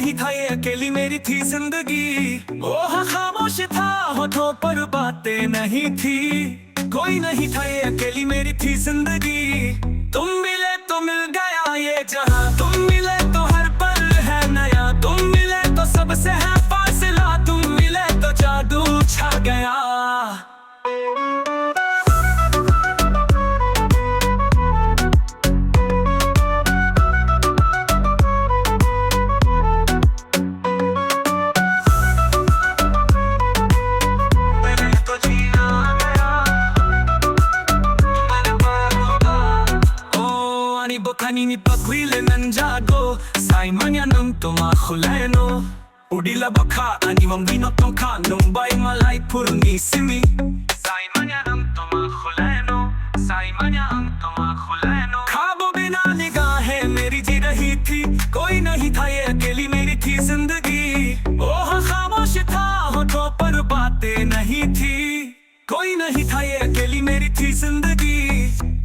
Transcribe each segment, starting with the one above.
नहीं था ये अकेली मेरी थी जिंदगी। ओह खामोश था होठों पर बातें नहीं थी। कोई नहीं था ये अकेली मेरी थी जिंदगी। तुम मिले तो मिल गया ये जहां, तुम मिले तो हर पल है नया। तुम मिले तो सबसे है फासला, तुम मिले तो जादू छा गया। Kanini pagwile nanjago Sai manya nung tumakuleno Udila baka ani mambino tongka Nung bay malay puruni simi Sai manya nung tumakuleno Sai manya nung tumakuleno ख्वाबों बिना निगाहें मेरी जी रही थी। कोई नहीं था ये अकेली मेरी थी जिंदगी। ओह खामोश था होठों पर बातें नहीं थी। कोई नहीं था ये अकेली मेरी थी जिंदगी।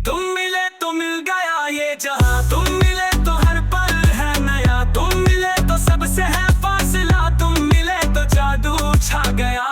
तुम मिले तो मिल गया ये जहां, तुम मिले तो हर पल है नया। तुम मिले तो सबसे है फासला, तुम मिले तो जादू छा गया।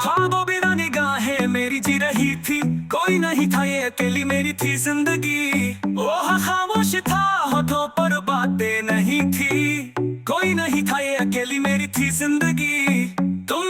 ख्वाबों बिना निगाहें मेरी जी रही थी। कोई नहीं था ये अकेली मेरी थी जिंदगी। ओह खामोश था होठों पर बातें नहीं थी। कोई नहीं था ये अकेली मेरी थी जिंदगी। तुम